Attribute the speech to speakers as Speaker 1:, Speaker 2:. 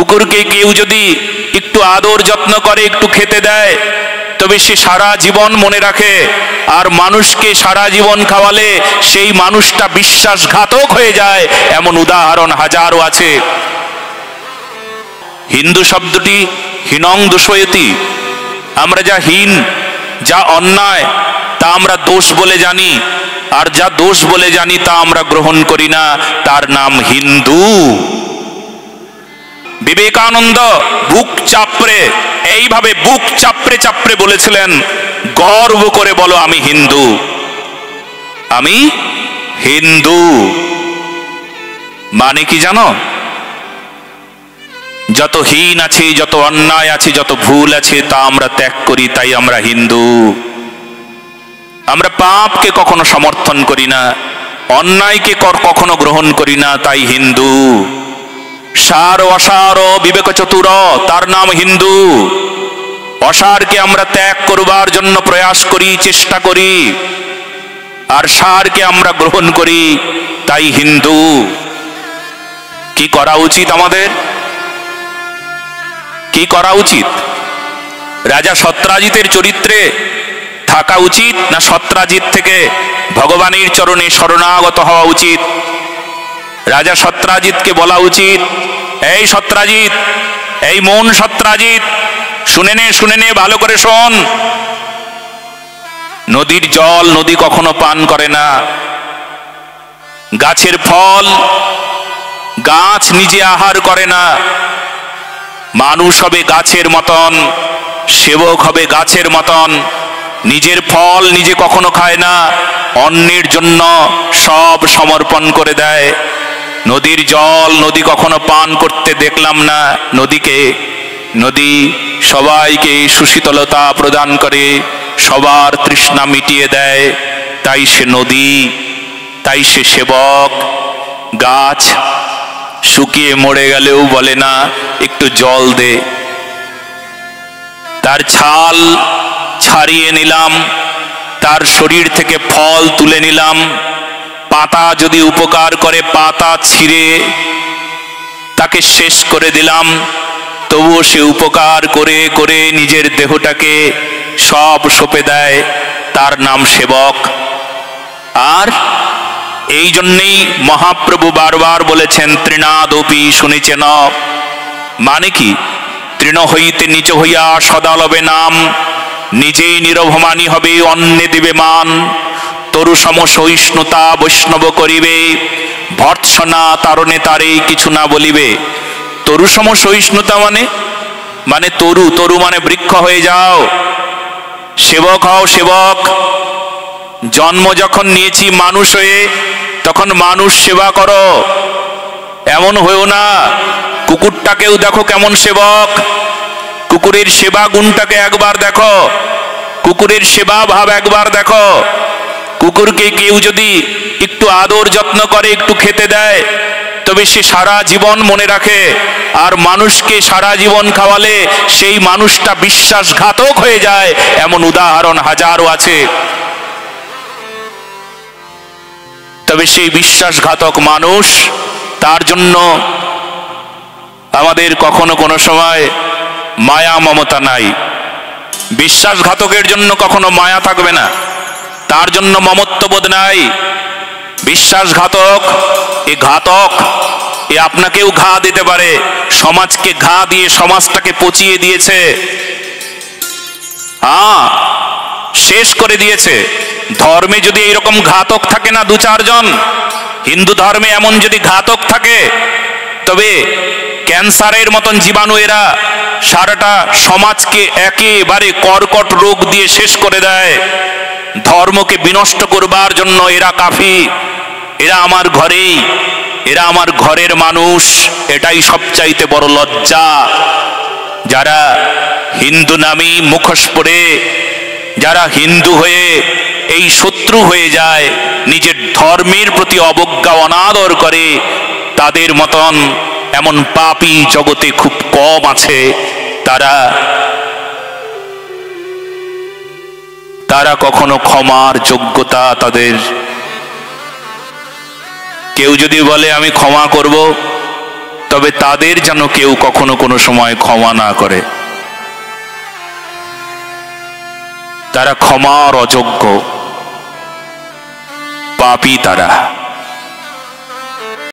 Speaker 1: কুকুরকে কেউ যদি একটু আদর যত্ন করে, একটু খেতে দেয়, তবে সে সারা জীবন মনে রাখে। আর মানুষকে সারা জীবন খাওয়ালে সেই মানুষটা বিশ্বাসঘাতক হয়ে যায়, এমন উদাহরণ হাজারো আছে। হিন্দু শব্দটি হীনং দোষয়তি, আমরা যা হীন, যা অন্যায় তা আমরা দোষ বলে জানি, আর যা দোষ বলে জানি তা আমরা গ্রহণ করি না, তার নাম হিন্দু। বিবেকানন্দ বুক চাপড়ে, এইভাবে বুক চাপড়ে চাপড়ে বলেছিলেন, গর্ব করে বলো আমি হিন্দু, আমি হিন্দু। মানে কি জানো? যত হীন আছে, যত অন্যায় আছে, যত ভুল আছে তা আমরা ত্যাগ করি, তাই আমরা হিন্দু। আমরা পাপকে কখনো সমর্থন করি না, অন্যায়কে কখনো গ্রহণ করি না, তাই হিন্দু। সার অসার বিবেক চতুর, তার নাম হিন্দু। অসারকে আমরা ত্যাগ করবার জন্য প্রয়াস করি, চেষ্টা করি, আর সারকে আমরা গ্রহণ করি, তাই হিন্দু। কি করা উচিত আমাদের? কি করা উচিত? রাজা সত্রাজিতের চরিত্রে থাকা উচিত, না সত্রাজিত থেকে ভগবানের চরণে শরণাগত হওয়া উচিত? রাজা সত্রাজিতকে বলা উচিত, এই সত্রাজিত, এই মন সত্রাজিত, শুনে নে ভালো করে শোন। নদীর জল নদী কখনো পান করে না, গাছের ফল গাছ নিজে আহার করে না। মানুষ হবে গাছের মতন, সেবক হবে গাছের মতন, নিজের ফল নিজে কখনো খায় না, অন্যের জন্য সব সমর্পণ করে দেয়। নদীর জল নদী কখনো পান করতে দেখলাম না নদীকে। নদী সবাইকে সুশীতলতা প্রদান করে, সবার তৃষ্ণা মিটিয়ে দেয়, তাই সে নদী, তাই সে সেবক। গাছ শুকিয়ে মরে গেলেও বলে না একটু জল দে। তার ছাল ছাড়িয়ে নিলাম, তার শরীর থেকে ফল তুলে নিলাম। পাতা যদি উপকার করে, পাতা ছিঁড়ে তাকে শেষ করে দিলাম, তবুও সে উপকার করে করে নিজের দেহটাকে সব সঁপে দেয়, তার নাম সেবক। আর এই জন্যেই মহাপ্রভু বারবার বলেছেন, তৃণাদপি শুনেছেন। মানে কি? তৃণ হইতে নিচ হইয়া সদালবে নাম, নিজেই নিরভমানী হবে, অন্যে দিবে মান। তরু সম সহিষ্ণুতা বৈষ্ণব করিবে, ভর্ৎসনা তারণে তারে কিছু না বলিবে। তরু সম সহিষ্ণুতা মানে তরু, তরু মানে বৃক্ষ হয়ে যাও, সেবক হও সেবক। জন্ম যখন নিয়েছি মানুষ হয়ে, তখন মানুষ সেবা করো। এমন হয়েও না, কুকুরটাকেও দেখো কেমন সেবক, কুকুরের সেবা গুণটাকে একবার দেখো, কুকুরের সেবা ভাব একবার দেখো। কুকুরকে কেউ যদি একটু আদর যত্ন করে, একটু খেতে দেয়, তবে সে সারা জীবন মনে রাখে। আর মানুষকে সারা জীবন খাওয়ালে সেই মানুষটা বিশ্বাসঘাতক হয়ে যায়, এমন উদাহরণ হাজারো আছে। তবে সেই বিশ্বাসঘাতক মানুষ, তার জন্য আমাদের কখনো কোনো সময় মায়া মমতা নাই। বিশ্বাসঘাতকের জন্য কখনো মায়া থাকবে না, তার জন্য মমত্ববোধ নাই। বিশ্বাসঘাতক এ ঘাতক, এ আপনাকেও ঘা দিতে পারে, সমাজকে ঘা দিয়ে সমাজটাকে পচিয়ে দিয়েছে, শেষ করে দিয়েছে। ধর্মে যদি এইরকম ঘাতক থাকে না দু চারজন, হিন্দু ধর্মে এমন যদি ঘাতক থাকে, তবে ক্যান্সারের মতন জীবাণু এরা সারাটা সমাজকে একেবারে কর্কট রোগ দিয়ে শেষ করে দেয়। ধর্মকে বিনষ্ট করবার জন্য এরা কাফি, এরা আমার ঘরেই, এরা আমার ঘরের মানুষ। এটাই সবচাইতে বড় লজ্জা। যারা হিন্দু নামী মুখোশ পরে, যারা হিন্দু হয়ে এই শত্রু হয়ে যায়, নিজের ধর্মের প্রতি অবজ্ঞা অনাদর করে, তাদের মতন এমন পাপী জগতে খুব কম আছে। তারা কখনো ক্ষমার যোগ্যতা তাদের। কেউ যদি বলে আমি ক্ষমা করব, তবে তবে তাদের যেন কেউ কখনো কোনো সময় ক্ষমা না করে। তারা ক্ষমার অযোগ্য, পাপী তারা।